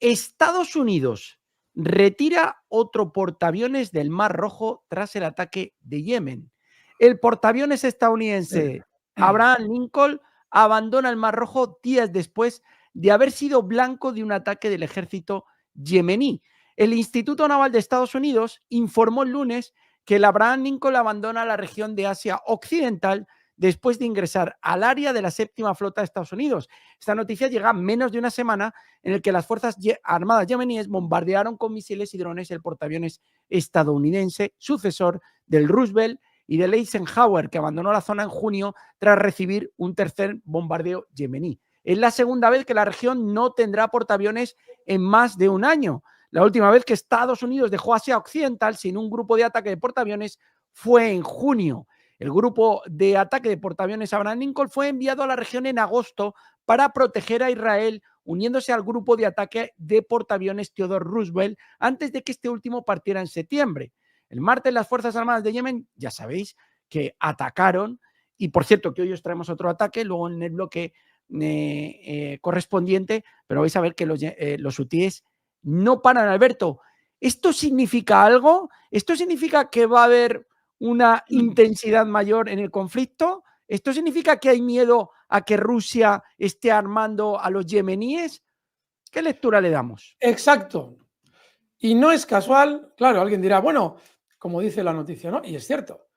Estados Unidos retira otro portaaviones del Mar Rojo tras el ataque de Yemen. El portaaviones estadounidense Abraham Lincoln abandona el Mar Rojo días después de haber sido blanco de un ataque del ejército yemení. El Instituto Naval de Estados Unidos informó el lunes que el Abraham Lincoln abandona la región de Asia Occidental después de ingresar al área de la séptima flota de Estados Unidos. Esta noticia llega menos de una semana en el que las fuerzas armadas yemeníes bombardearon con misiles y drones el portaaviones estadounidense, sucesor del Roosevelt y del Eisenhower, que abandonó la zona en junio tras recibir un tercer bombardeo yemení. Es la segunda vez que la región no tendrá portaaviones en más de un año. La última vez que Estados Unidos dejó Asia Occidental sin un grupo de ataque de portaaviones fue en junio. El grupo de ataque de portaaviones Abraham Lincoln fue enviado a la región en agosto para proteger a Israel, uniéndose al grupo de ataque de portaaviones Theodore Roosevelt antes de que este último partiera en septiembre. El martes las Fuerzas Armadas de Yemen, ya sabéis, que atacaron, y por cierto que hoy os traemos otro ataque, luego en el bloque correspondiente, pero vais a ver que los hutíes no paran, Alberto. ¿Esto significa algo? ¿Esto significa que va a haber una intensidad mayor en el conflicto? ¿Esto significa que hay miedo a que Rusia esté armando a los yemeníes? ¿Qué lectura le damos? Exacto. Y no es casual, claro, alguien dirá, bueno, como dice la noticia, ¿no? Y es cierto,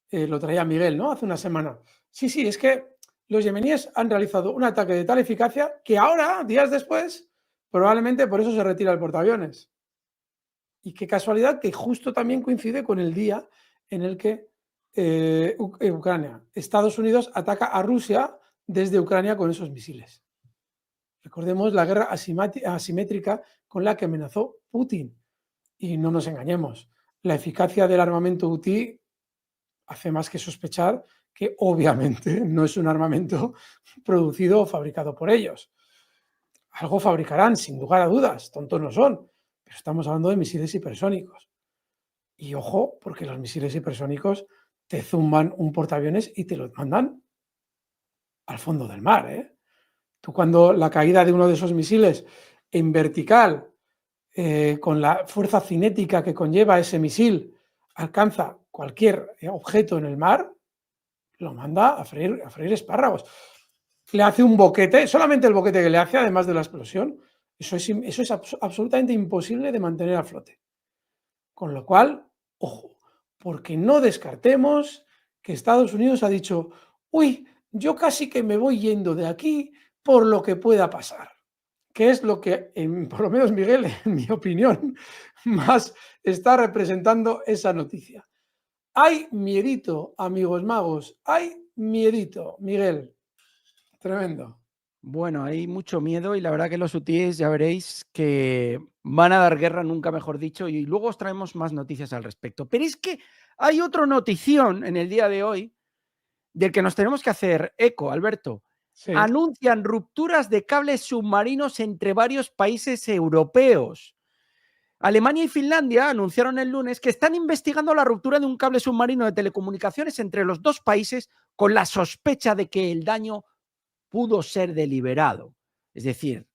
lo traía Miguel, ¿no? Hace una semana. Sí, es que los yemeníes han realizado un ataque de tal eficacia que ahora, días después, probablemente por eso se retira el portaaviones. Y qué casualidad que justo también coincide con el día en el que Ucrania, Estados Unidos ataca a Rusia desde Ucrania con esos misiles. Recordemos la guerra asimétrica con la que amenazó Putin. Y no nos engañemos, la eficacia del armamento hutí hace más que sospechar que obviamente no es un armamento producido o fabricado por ellos. Algo fabricarán, sin lugar a dudas, tontos no son, pero estamos hablando de misiles hipersónicos. Y ojo, porque los misiles hipersónicos te zumban un portaaviones y te lo mandan al fondo del mar, ¿eh? Tú cuando la caída de uno de esos misiles en vertical, con la fuerza cinética que conlleva ese misil, alcanza cualquier objeto en el mar, lo manda a freír espárragos. Le hace un boquete, solamente el boquete que le hace, además de la explosión, eso es absolutamente imposible de mantener a flote. Con lo cual, ojo, porque no descartemos que Estados Unidos ha dicho, uy, yo casi que me voy yendo de aquí por lo que pueda pasar. Que es lo que, por lo menos Miguel, en mi opinión, más está representando esa noticia. Hay miedito, amigos magos, hay miedito, Miguel. Tremendo. Bueno, hay mucho miedo y la verdad que los hutíes ya veréis que van a dar guerra, nunca mejor dicho, y luego os traemos más noticias al respecto. Pero es que hay otra notición en el día de hoy del que nos tenemos que hacer eco, Alberto. Sí. Anuncian rupturas de cables submarinos entre varios países europeos. Alemania y Finlandia anunciaron el lunes que están investigando la ruptura de un cable submarino de telecomunicaciones entre los dos países con la sospecha de que el daño pudo ser deliberado. Es decir,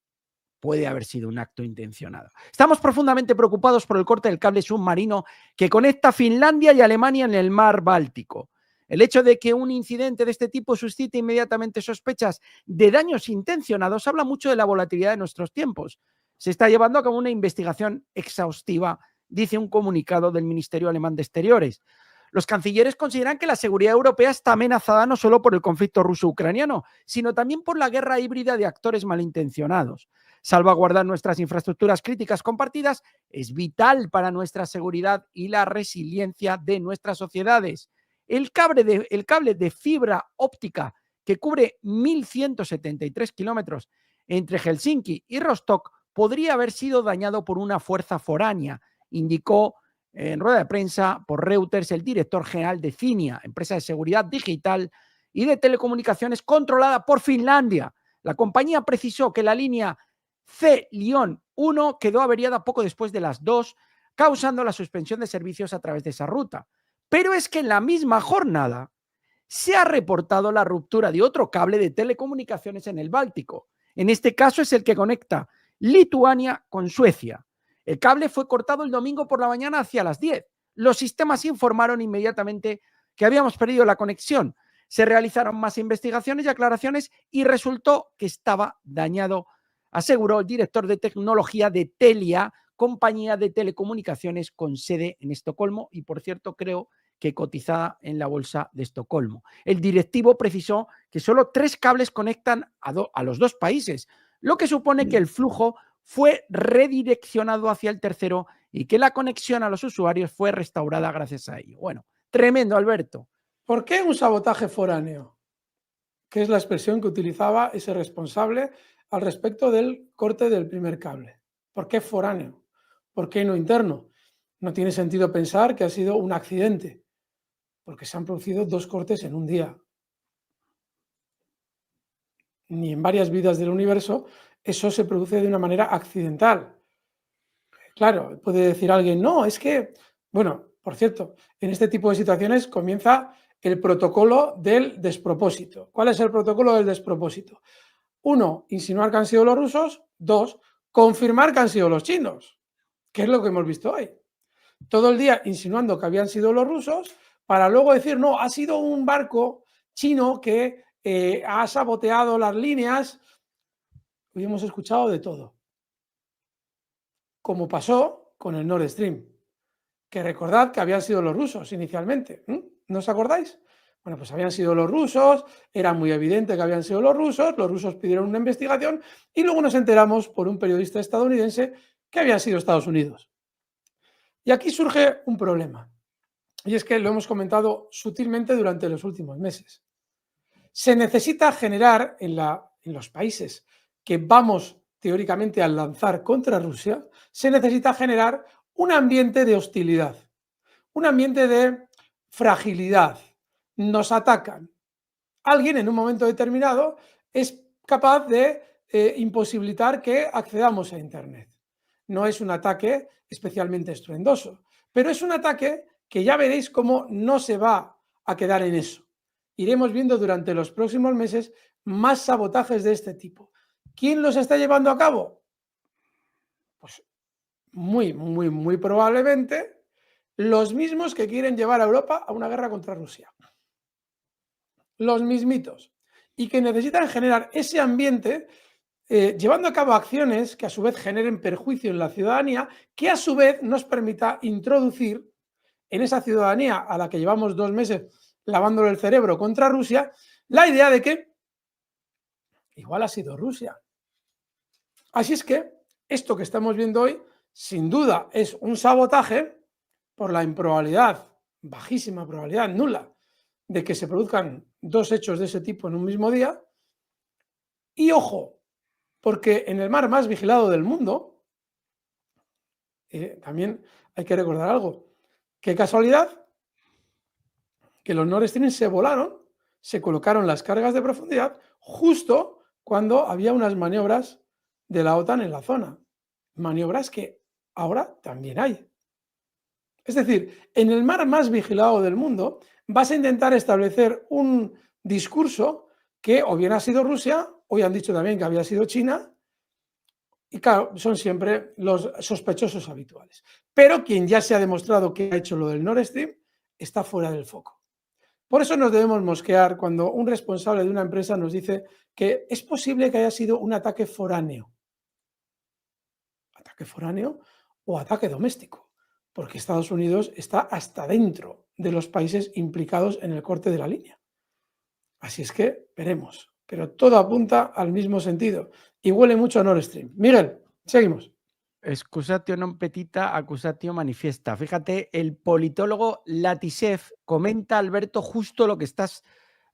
puede haber sido un acto intencionado. Estamos profundamente preocupados por el corte del cable submarino que conecta Finlandia y Alemania en el mar Báltico. El hecho de que un incidente de este tipo suscite inmediatamente sospechas de daños intencionados habla mucho de la volatilidad de nuestros tiempos. Se está llevando a cabo una investigación exhaustiva, dice un comunicado del Ministerio Alemán de Exteriores. Los cancilleres consideran que la seguridad europea está amenazada no solo por el conflicto ruso-ucraniano, sino también por la guerra híbrida de actores malintencionados. Salvaguardar nuestras infraestructuras críticas compartidas es vital para nuestra seguridad y la resiliencia de nuestras sociedades. El cable de fibra óptica que cubre 1.173 kilómetros entre Helsinki y Rostock podría haber sido dañado por una fuerza foránea, indicó en rueda de prensa por Reuters el director general de Cinia, empresa de seguridad digital y de telecomunicaciones controlada por Finlandia. La compañía precisó que la línea C-1 quedó averiada poco después de las 2, causando la suspensión de servicios a través de esa ruta. Pero es que en la misma jornada se ha reportado la ruptura de otro cable de telecomunicaciones en el Báltico. En este caso es el que conecta Lituania con Suecia. El cable fue cortado el domingo por la mañana hacia las 10. Los sistemas informaron inmediatamente que habíamos perdido la conexión. Se realizaron más investigaciones y aclaraciones y resultó que estaba dañado, aseguró el director de tecnología de Telia, compañía de telecomunicaciones con sede en Estocolmo y, por cierto, creo que cotizada en la bolsa de Estocolmo. El directivo precisó que solo 3 cables conectan a los 2 países, lo que supone que el flujo fue redireccionado hacia el tercero y que la conexión a los usuarios fue restaurada gracias a ello. Bueno, tremendo, Alberto. ¿Por qué un sabotaje foráneo? Que es la expresión que utilizaba ese responsable al respecto del corte del primer cable. ¿Por qué foráneo? ¿Por qué no interno? No tiene sentido pensar que ha sido un accidente, porque se han producido 2 cortes en un día. Ni en varias vidas del universo eso se produce de una manera accidental. Claro, puede decir alguien, no, es que, bueno, por cierto, en este tipo de situaciones comienza el protocolo del despropósito. ¿Cuál es el protocolo del despropósito? 1, insinuar que han sido los rusos. 2, confirmar que han sido los chinos, que es lo que hemos visto hoy. Todo el día insinuando que habían sido los rusos para luego decir, no, ha sido un barco chino que ha saboteado las líneas. Hoy hemos escuchado de todo. Como pasó con el Nord Stream, que recordad que habían sido los rusos inicialmente. ¿No os acordáis? Bueno, pues habían sido los rusos, era muy evidente que habían sido los rusos pidieron una investigación y luego nos enteramos por un periodista estadounidense que habían sido Estados Unidos. Y aquí surge un problema, y es que lo hemos comentado sutilmente durante los últimos meses. Se necesita generar en los países que vamos teóricamente a lanzar contra Rusia, se necesita generar un ambiente de hostilidad, un ambiente de fragilidad. Nos atacan. Alguien en un momento determinado es capaz de imposibilitar que accedamos a Internet. No es un ataque especialmente estruendoso, pero es un ataque que ya veréis cómo no se va a quedar en eso. Iremos viendo durante los próximos meses más sabotajes de este tipo. ¿Quién los está llevando a cabo? Pues muy probablemente los mismos que quieren llevar a Europa a una guerra contra Rusia. Los mismitos. Y que necesitan generar ese ambiente llevando a cabo acciones que a su vez generen perjuicio en la ciudadanía, que a su vez nos permita introducir en esa ciudadanía a la que llevamos 2 meses lavándole el cerebro contra Rusia, la idea de que igual ha sido Rusia. Así es que esto que estamos viendo hoy, sin duda, es un sabotaje por la improbabilidad, bajísima probabilidad, nula, de que se produzcan 2 hechos de ese tipo en un mismo día. Y ojo, porque en el mar más vigilado del mundo, también hay que recordar algo. Qué casualidad que los Nord Stream se volaron, se colocaron las cargas de profundidad justo cuando había unas maniobras de la OTAN en la zona. Maniobras que ahora también hay. Es decir, en el mar más vigilado del mundo vas a intentar establecer un discurso que o bien ha sido Rusia, hoy han dicho también que había sido China, y claro, son siempre los sospechosos habituales. Pero quien ya se ha demostrado que ha hecho lo del Nord Stream está fuera del foco. Por eso nos debemos mosquear cuando un responsable de una empresa nos dice que es posible que haya sido un ataque foráneo. Ataque foráneo o ataque doméstico, porque Estados Unidos está hasta dentro de los países implicados en el corte de la línea. Así es que veremos, pero todo apunta al mismo sentido y huele mucho a Nord Stream. Miguel, seguimos. Excusatio non petita, accusatio manifiesta. Fíjate, el politólogo Latisev comenta, Alberto, justo lo que estás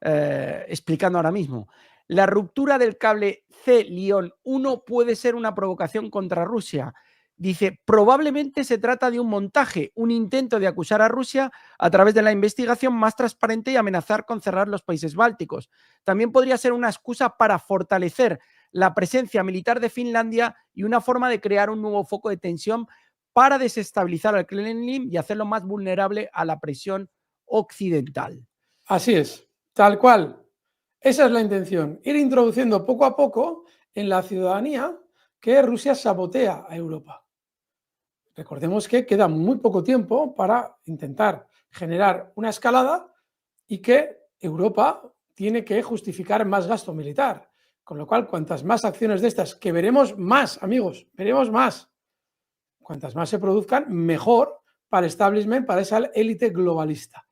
explicando ahora mismo. La ruptura del cable C-1 puede ser una provocación contra Rusia. Dice, probablemente se trata de un montaje, un intento de acusar a Rusia a través de la investigación más transparente y amenazar con cerrar los países bálticos. También podría ser una excusa para fortalecer la presencia militar de Finlandia y una forma de crear un nuevo foco de tensión para desestabilizar al Kremlin y hacerlo más vulnerable a la presión occidental. Así es, tal cual. Esa es la intención, ir introduciendo poco a poco en la ciudadanía que Rusia sabotea a Europa. Recordemos que queda muy poco tiempo para intentar generar una escalada y que Europa tiene que justificar más gasto militar. Con lo cual, cuantas más acciones de estas, que veremos más, amigos, veremos más, cuantas más se produzcan, mejor para el establishment, para esa élite globalista.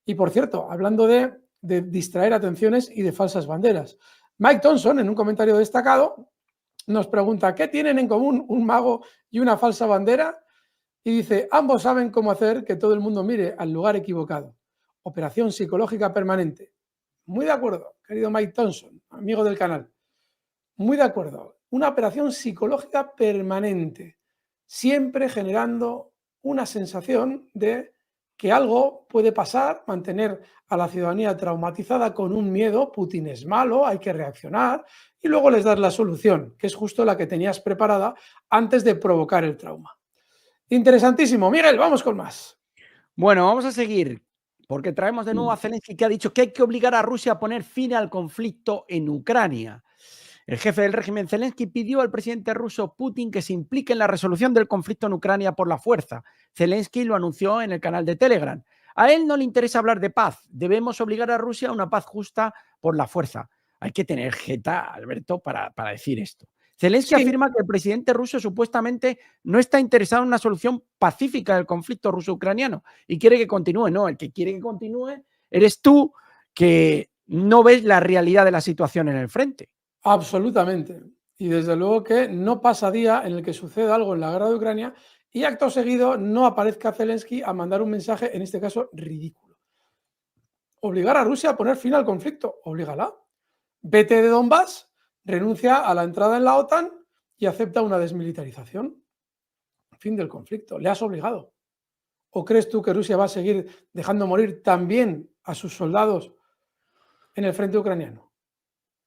Y por cierto, hablando de distraer atenciones y de falsas banderas, Mike Thompson, en un comentario destacado, nos pregunta, ¿qué tienen en común un mago y una falsa bandera? Y dice, ambos saben cómo hacer que todo el mundo mire al lugar equivocado. Operación psicológica permanente. Muy de acuerdo, querido Mike Thompson, amigo del canal. Muy de acuerdo. Una operación psicológica permanente, siempre generando una sensación de que algo puede pasar, mantener a la ciudadanía traumatizada con un miedo, Putin es malo, hay que reaccionar, y luego les das la solución, que es justo la que tenías preparada antes de provocar el trauma. Interesantísimo. Miguel, vamos con más. Bueno, vamos a seguir, porque traemos de nuevo a Zelensky, que ha dicho que hay que obligar a Rusia a poner fin al conflicto en Ucrania. El jefe del régimen Zelensky pidió al presidente ruso Putin que se implique en la resolución del conflicto en Ucrania por la fuerza. Zelensky lo anunció en el canal de Telegram. A él no le interesa hablar de paz. Debemos obligar a Rusia a una paz justa por la fuerza. Hay que tener jeta, Alberto, para decir esto. Zelensky Sí, afirma que el presidente ruso supuestamente no está interesado en una solución pacífica del conflicto ruso-ucraniano y quiere que continúe. No, el que quiere que continúe eres tú, que no ves la realidad de la situación en el frente. absolutamente. Y desde luego que no pasa día en el que suceda algo en la guerra de Ucrania y acto seguido no aparezca Zelensky a mandar un mensaje, en este caso ridículo. Obligar a Rusia a poner fin al conflicto, oblígala. Vete de Donbass, renuncia a la entrada en la OTAN y acepta una desmilitarización. Fin del conflicto. Le has obligado. ¿O crees tú que Rusia va a seguir dejando morir también a sus soldados en el frente ucraniano?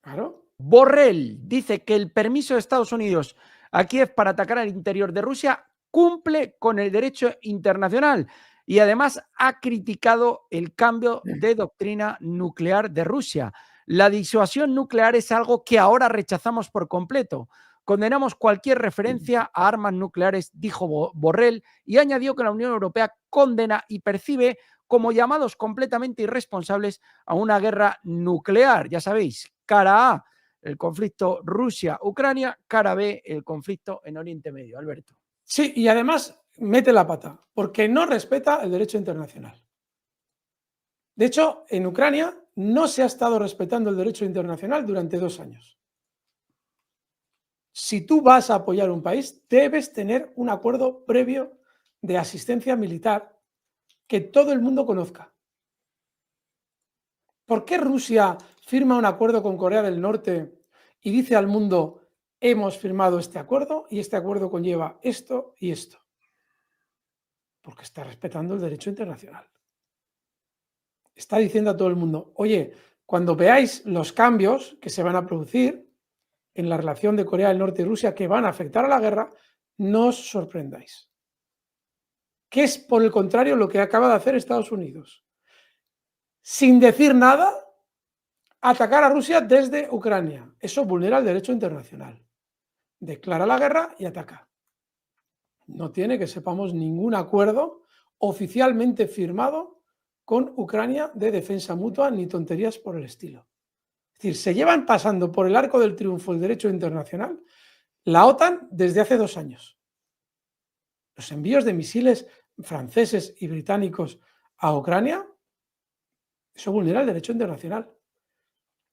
Claro. Borrell dice que el permiso de Estados Unidos a Kiev para atacar al interior de Rusia cumple con el derecho internacional y además ha criticado el cambio de doctrina nuclear de Rusia. La disuasión nuclear es algo que ahora rechazamos por completo. Condenamos cualquier referencia a armas nucleares, dijo Borrell, y añadió que la Unión Europea condena y percibe como llamados completamente irresponsables a una guerra nuclear. Ya sabéis, cara A, el conflicto Rusia-Ucrania, cara B, el conflicto en Oriente Medio. Alberto. Sí, y además mete la pata, porque no respeta el derecho internacional. De hecho, en Ucrania no se ha estado respetando el derecho internacional durante 2 años. Si tú vas a apoyar un país, debes tener un acuerdo previo de asistencia militar que todo el mundo conozca. ¿Por qué Rusia firma un acuerdo con Corea del Norte y dice al mundo, hemos firmado este acuerdo y este acuerdo conlleva esto y esto? Porque está respetando el derecho internacional. Está diciendo a todo el mundo, oye, cuando veáis los cambios que se van a producir en la relación de Corea del Norte y Rusia que van a afectar a la guerra, no os sorprendáis. ¿Qué es, por el contrario, lo que acaba de hacer Estados Unidos? Sin decir nada, atacar a Rusia desde Ucrania. Eso vulnera el derecho internacional. Declara la guerra y ataca. No tiene, que sepamos, ningún acuerdo oficialmente firmado con Ucrania de defensa mutua ni tonterías por el estilo. Es decir, se llevan pasando por el arco del triunfo el derecho internacional la OTAN desde hace 2 años. Los envíos de misiles franceses y británicos a Ucrania, eso vulnera el derecho internacional.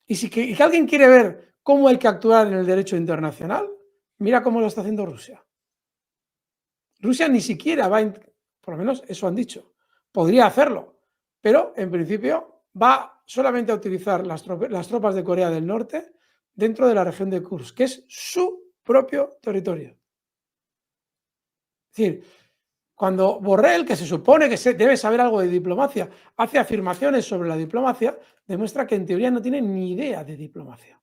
Y si que alguien quiere ver cómo hay que actuar en el derecho internacional, mira cómo lo está haciendo Rusia. Rusia ni siquiera va, por lo menos eso han dicho, podría hacerlo, pero en principio va solamente a utilizar las tropas de Corea del Norte dentro de la región de Kursk, que es su propio territorio. Es decir, cuando Borrell, que se supone que debe saber algo de diplomacia, hace afirmaciones sobre la diplomacia, demuestra que en teoría no tiene ni idea de diplomacia.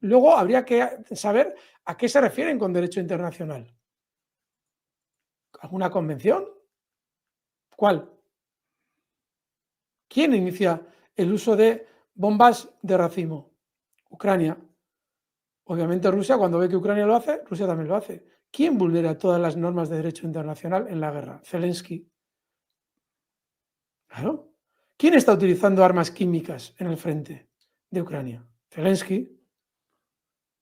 Luego habría que saber a qué se refieren con derecho internacional. ¿Alguna convención? ¿Cuál? ¿Quién inicia el uso de bombas de racimo? Ucrania. Obviamente Rusia, cuando ve que Ucrania lo hace, Rusia también lo hace. ¿Quién vulnera todas las normas de derecho internacional en la guerra? Zelensky. Claro. ¿Quién está utilizando armas químicas en el frente de Ucrania? Zelensky.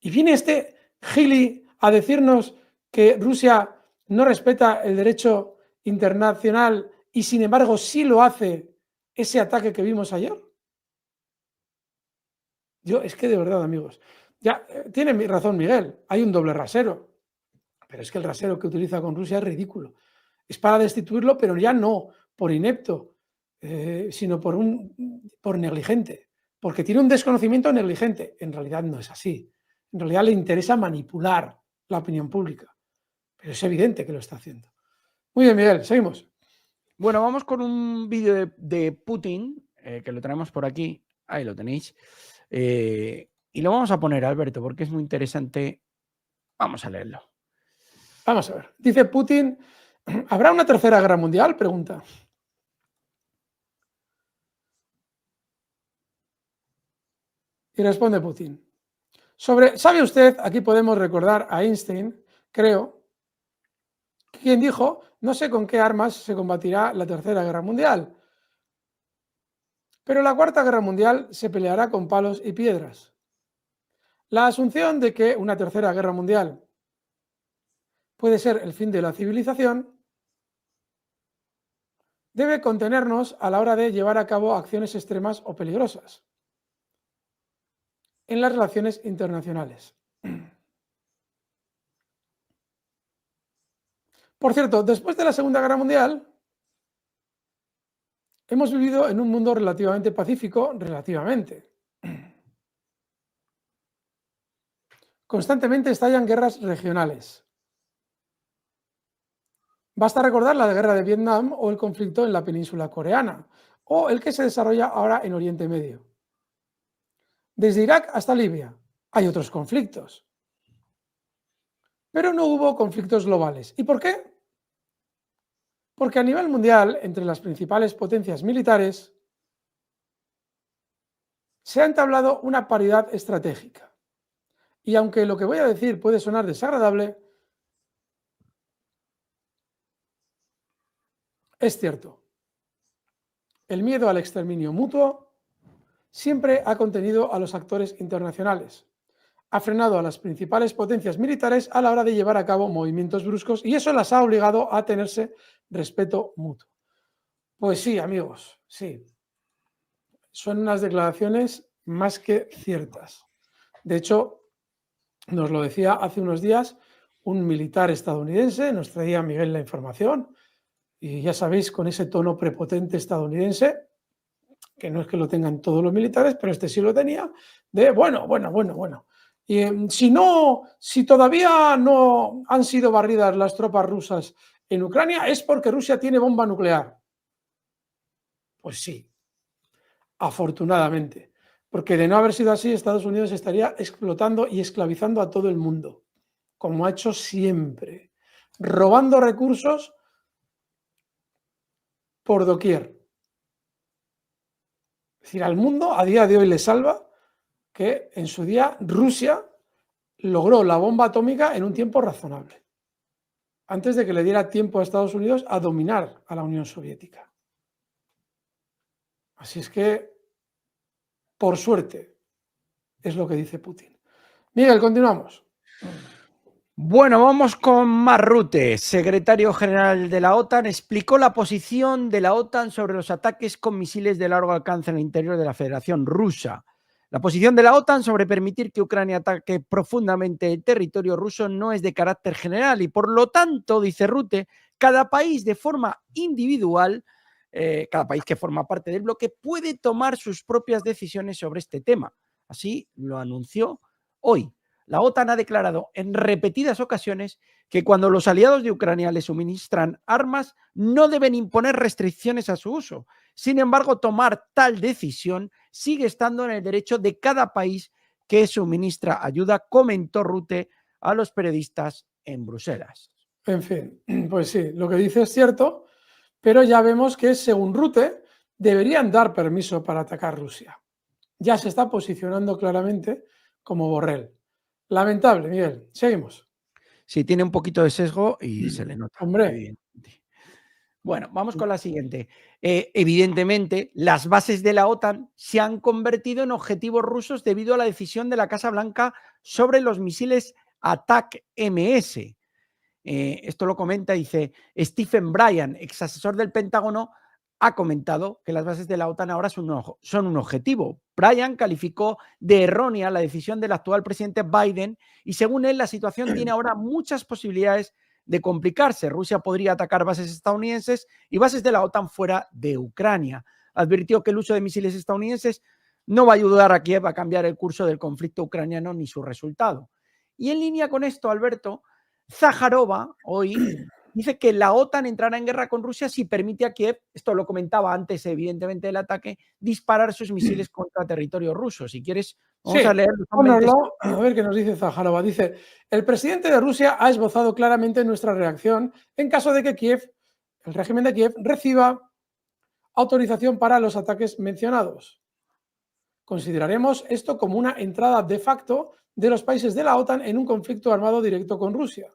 Y viene este Gili a decirnos que Rusia no respeta el derecho internacional y sin embargo sí lo hace ese ataque que vimos ayer. Es que de verdad, amigos, ya tiene razón Miguel, hay un doble rasero, pero es que el rasero que utiliza con Rusia es ridículo. Es para destituirlo, pero ya no por inepto, sino por negligente, porque tiene un desconocimiento negligente. En realidad no es así. En realidad le interesa manipular la opinión pública, pero es evidente que lo está haciendo. Muy bien, Miguel, seguimos. Bueno, vamos con un vídeo de Putin, que lo traemos por aquí. Ahí lo tenéis. Y lo vamos a poner, Alberto, porque es muy interesante. Vamos a leerlo. Vamos a ver. Dice Putin, ¿habrá una tercera guerra mundial? Pregunta. Y responde Putin. ¿Sabe usted? Aquí podemos recordar a Einstein, creo, quien dijo, no sé con qué armas se combatirá la tercera guerra mundial, pero la cuarta guerra mundial se peleará con palos y piedras. La asunción de que una tercera guerra mundial puede ser el fin de la civilización debe contenernos a la hora de llevar a cabo acciones extremas o peligrosas en las relaciones internacionales. Por cierto, después de la Segunda Guerra Mundial, hemos vivido en un mundo relativamente pacífico, relativamente. Constantemente estallan guerras regionales. Basta recordar la guerra de Vietnam o el conflicto en la península coreana, o el que se desarrolla ahora en Oriente Medio. Desde Irak hasta Libia hay otros conflictos. Pero no hubo conflictos globales. ¿Y por qué? Porque a nivel mundial, entre las principales potencias militares, se ha entablado una paridad estratégica. Y aunque lo que voy a decir puede sonar desagradable, es cierto. El miedo al exterminio mutuo siempre ha contenido a los actores internacionales. Ha frenado a las principales potencias militares a la hora de llevar a cabo movimientos bruscos y eso las ha obligado a tenerse respeto mutuo. Pues sí, amigos, sí. Son unas declaraciones más que ciertas. De hecho, nos lo decía hace unos días un militar estadounidense, nos traía Miguel la información, y ya sabéis, con ese tono prepotente estadounidense, que no es que lo tengan todos los militares, pero este sí lo tenía, de bueno. Y si todavía no han sido barridas las tropas rusas en Ucrania, es porque Rusia tiene bomba nuclear. Pues sí, afortunadamente, porque de no haber sido así, Estados Unidos estaría explotando y esclavizando a todo el mundo, como ha hecho siempre, robando recursos por doquier. Es decir, al mundo a día de hoy le salva que en su día Rusia logró la bomba atómica en un tiempo razonable, antes de que le diera tiempo a Estados Unidos a dominar a la Unión Soviética. Así es que, por suerte, es lo que dice Putin. Miguel, continuamos. Bueno, vamos con Mark Rutte, secretario general de la OTAN, explicó la posición de la OTAN sobre los ataques con misiles de largo alcance en el interior de la Federación Rusa. La posición de la OTAN sobre permitir que Ucrania ataque profundamente el territorio ruso no es de carácter general y por lo tanto, dice Rutte, cada país de forma individual, cada país que forma parte del bloque puede tomar sus propias decisiones sobre este tema. Así lo anunció hoy. La OTAN ha declarado en repetidas ocasiones que cuando los aliados de Ucrania le suministran armas no deben imponer restricciones a su uso. Sin embargo, tomar tal decisión sigue estando en el derecho de cada país que suministra ayuda, comentó Rutte a los periodistas en Bruselas. En fin, pues sí, lo que dice es cierto, pero ya vemos que según Rutte deberían dar permiso para atacar Rusia. Ya se está posicionando claramente como Borrell. Lamentable, Miguel. Seguimos. Sí, tiene un poquito de sesgo y se le nota, Hombre. evidentemente. Bueno, vamos con la siguiente. Evidentemente, las bases de la OTAN se han convertido en objetivos rusos debido a la decisión de la Casa Blanca sobre los misiles ATAC-MS. Esto lo comenta, dice Stephen Bryan, ex asesor del Pentágono, ha comentado que las bases de la OTAN ahora son un objetivo. Bryan calificó de errónea la decisión del actual presidente Biden y según él la situación tiene ahora muchas posibilidades de complicarse. Rusia podría atacar bases estadounidenses y bases de la OTAN fuera de Ucrania. Advirtió que el uso de misiles estadounidenses no va a ayudar a Kiev a cambiar el curso del conflicto ucraniano ni su resultado. Y en línea con esto, Alberto, Zaharova hoy dice que la OTAN entrará en guerra con Rusia si permite a Kiev, esto lo comentaba antes evidentemente del ataque, disparar sus misiles contra territorio ruso. Si quieres, vamos a Sí, leer. pónoslo, a ver qué nos dice Zaharova. Dice, el presidente de Rusia ha esbozado claramente nuestra reacción en caso de que Kiev, el régimen de Kiev, reciba autorización para los ataques mencionados. Consideraremos esto como una entrada de facto de los países de la OTAN en un conflicto armado directo con Rusia.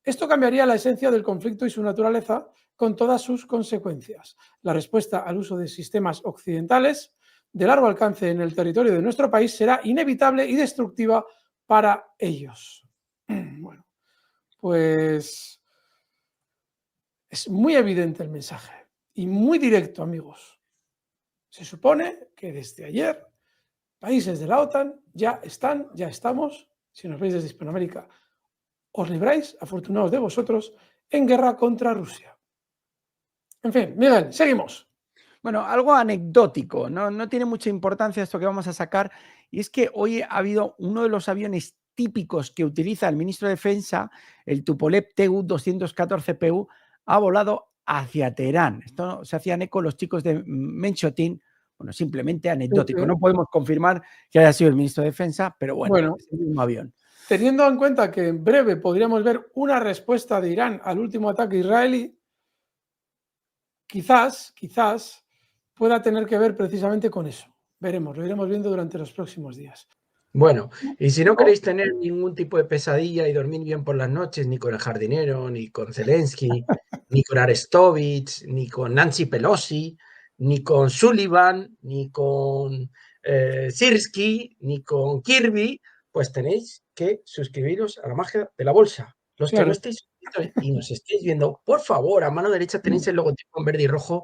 Esto cambiaría la esencia del conflicto y su naturaleza con todas sus consecuencias. La respuesta al uso de sistemas occidentales de largo alcance en el territorio de nuestro país será inevitable y destructiva para ellos. Bueno, pues es muy evidente el mensaje y muy directo, amigos. Se supone que desde ayer países de la OTAN ya estamos, si nos veis desde Hispanoamérica, os libráis, afortunados de vosotros, en guerra contra Rusia. En fin, Miguel, seguimos. Bueno, algo anecdótico, no tiene mucha importancia esto que vamos a sacar, y es que hoy ha habido uno de los aviones típicos que utiliza el ministro de Defensa, el Tupolev Tu-214PU, ha volado hacia Teherán. Esto se hacían eco los chicos de Menchotin, bueno, simplemente anecdótico. No podemos confirmar que haya sido el ministro de Defensa, pero bueno, es el mismo avión. Teniendo en cuenta que en breve podríamos ver una respuesta de Irán al último ataque israelí, quizás pueda tener que ver precisamente con eso. Veremos, lo iremos viendo durante los próximos días. Bueno, y si no queréis tener ningún tipo de pesadilla y dormir bien por las noches, ni con el jardinero, ni con Zelensky, ni con Arestovich, ni con Nancy Pelosi, ni con Sullivan, ni con Sirski, ni con Kirby, pues tenéis que suscribiros a la magia de la bolsa. Los que no estéis suscritos y nos estéis viendo, por favor, a mano derecha tenéis el logotipo en verde y rojo